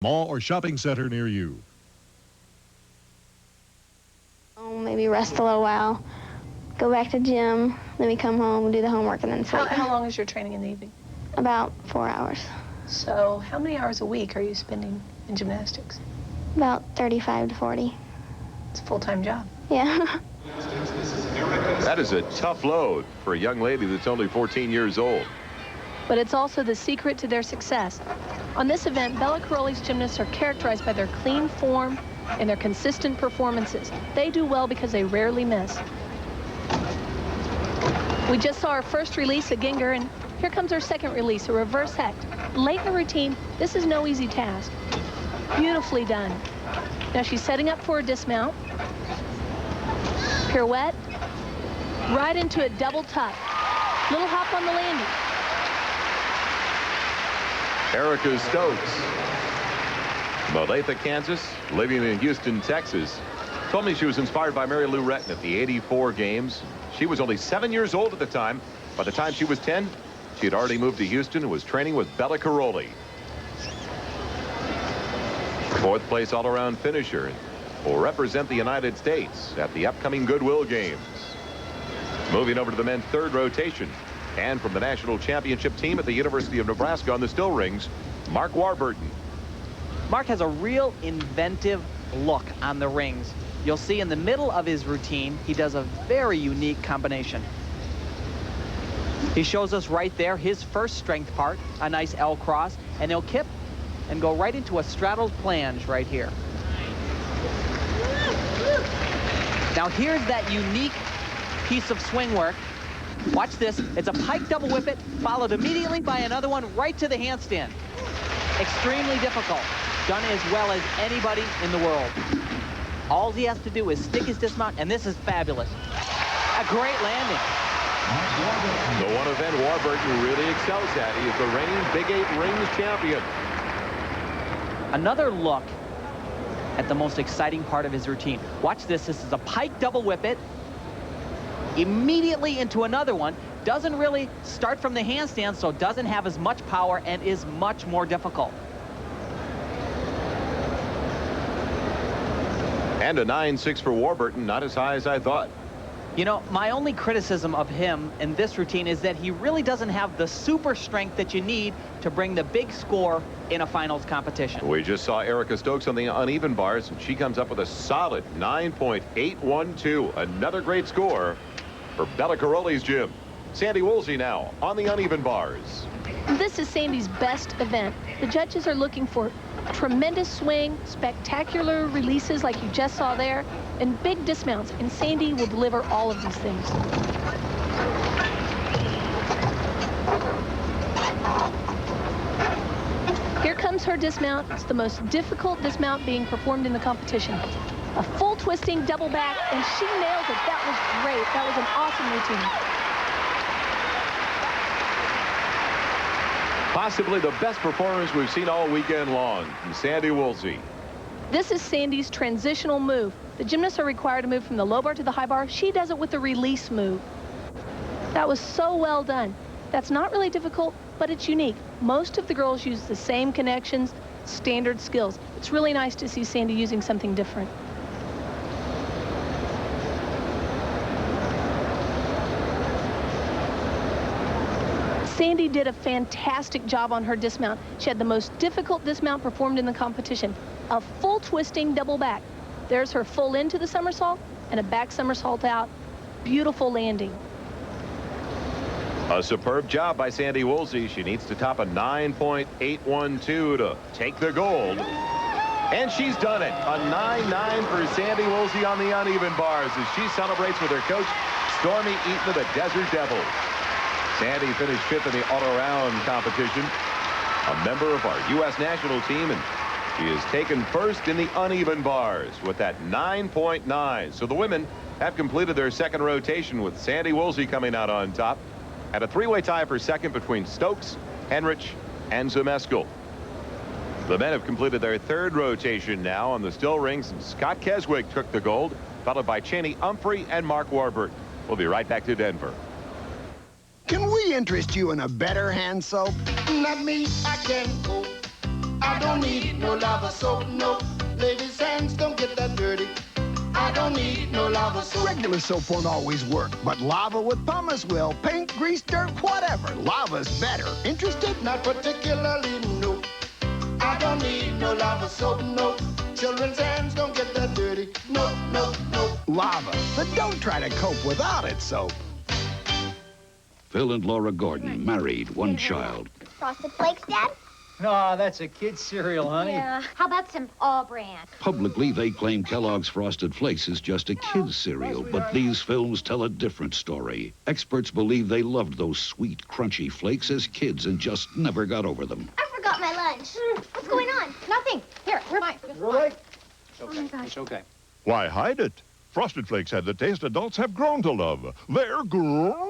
mall or shopping center near you. Maybe rest a little while, go back to gym, then we come home, do the homework, and then sleep. How long is your training in the evening? About 4 hours. So how many hours a week are you spending in gymnastics? About 35 to 40. It's a full-time job. Yeah. That is a tough load for a young lady that's only 14 years old. But it's also the secret to their success. On this event, Bella Caroli's gymnasts are characterized by their clean form and their consistent performances. They do well because they rarely miss. We just saw our first release, a Ginger, and here comes our second release, a reverse hect. Late in the routine, this is no easy task. Beautifully done. Now she's setting up for a dismount. Pirouette, right into a double tuck. Little hop on the landing. Erica Stokes, Olathe, Kansas, living in Houston, Texas, told me she was inspired by Mary Lou Retton at the '84 games. She was only 7 years old at the time. By the time she was 10, she had already moved to Houston and was training with Bella Caroli. Fourth place all-around finisher and will represent the United States at the upcoming Goodwill Games. Moving over to the men's third rotation, and from the national championship team at the University of Nebraska on the still rings, Mark Warburton. Mark has a real inventive look on the rings. You'll see in the middle of his routine, he does a very unique combination. He shows us right there his first strength part, a nice L cross, and he'll kip and go right into a straddled flange right here. Now here's that unique piece of swing work. Watch this. It's a pike double whip it, followed immediately by another one right to the handstand. Extremely difficult. Done as well as anybody in the world. All he has to do is stick his dismount, and this is fabulous. A great landing. The one event Warburton really excels at. He is the reigning Big 8 rings champion. Another look at the most exciting part of his routine. Watch this. This is a pike double whip it. Immediately into another one. Doesn't really start from the handstand, so doesn't have as much power and is much more difficult. And a 9.6 for Warburton, not as high as I thought. You know, my only criticism of him in this routine is that he really doesn't have the super strength that you need to bring the big score in a finals competition. We just saw Erica Stokes on the uneven bars, and she comes up with a solid 9.812. Another great score for Bella Caroli's gym. Sandy Woolsey now on the uneven bars. This is Sandy's best event. The judges are looking for tremendous swing, spectacular releases like you just saw there, and big dismounts, and Sandy will deliver all of these things. Here comes her dismount. It's the most difficult dismount being performed in the competition. A full twisting double back, and she nailed it. That was great. That was an awesome routine. Possibly the best performance we've seen all weekend long from Sandy Woolsey. This is Sandy's transitional move. The gymnasts are required to move from the low bar to the high bar. She does it with the release move. That was so well done. That's not really difficult, but it's unique. Most of the girls use the same connections, standard skills. It's really nice to see Sandy using something different. Sandy did a fantastic job on her dismount. She had the most difficult dismount performed in the competition. A full twisting double back. There's her full into the somersault and a back somersault out. Beautiful landing. A superb job by Sandy Woolsey. She needs to top a 9.812 to take the gold. And she's done it. A 9.9 for Sandy Woolsey on the uneven bars as she celebrates with her coach, Stormy Eaton of the Desert Devils. Sandy finished 5th in the all-around competition, a member of our U.S. national team, and she is taken first in the uneven bars with that 9.9. So the women have completed their second rotation with Sandy Woolsey coming out on top, and a three-way tie for second between Stokes, Henrich, and Zemeskel. The men have completed their third rotation now on the still rings, and Scott Keswick took the gold, followed by Cheney Humphrey and Mark Warburton. We'll be right back to Denver. Can we interest you in a better hand soap? Not me, I can cope. I don't need no lava soap, no. Ladies' hands don't get that dirty. I don't need no lava soap. Regular soap won't always work, but lava with pumice will. Paint, grease, dirt, whatever. Lava's better. Interested? Not particularly, no. I don't need no lava soap, no. Children's hands don't get that dirty. No, no, no. Lava. But don't try to cope without it, soap. Phil and Laura Gordon, married, one child. Frosted Flakes, Dad? No, that's a kid's cereal, honey. Yeah. How about some all-brand? Publicly, they claim Kellogg's Frosted Flakes is just a kid's cereal, but these films tell a different story. Experts believe they loved those sweet, crunchy flakes as kids and just never got over them. I forgot my lunch. What's going on? Nothing. Here, we're fine. Really? It's okay. Oh, my gosh. It's okay. Why hide it? Frosted Flakes had the taste adults have grown to love. They're great!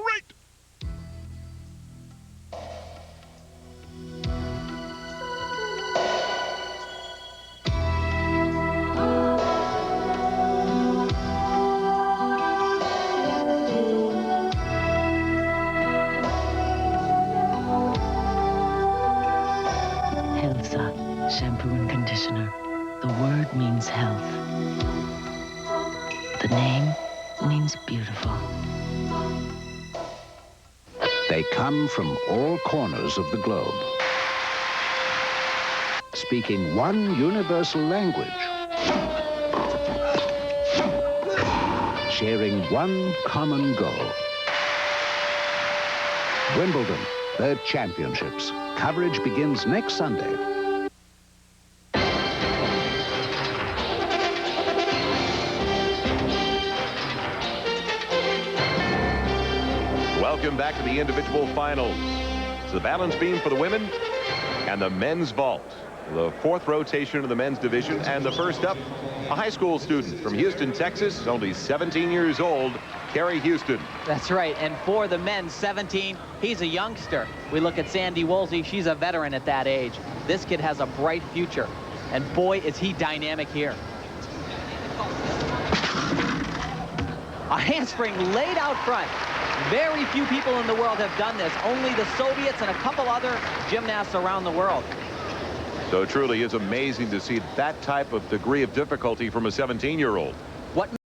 Shampoo and conditioner. The word means health. The name means beautiful. They come from all corners of the globe, speaking one universal language, sharing one common goal. Wimbledon, the championships. Coverage begins next Sunday. Welcome back to the individual finals. It's the balance beam for the women and the men's vault. The fourth rotation of the men's division, and the first up, a high school student from Houston, Texas, only 17 years old, Carrie Houston. That's right, and for the men, 17, he's a youngster. We look at Sandy Woolsey, she's a veteran at that age. This kid has a bright future, and boy, is he dynamic here. A handspring laid out front. Very few people in the world have done this. Only the Soviets and a couple other gymnasts around the world. So it truly is amazing to see that type of degree of difficulty from a 17-year-old.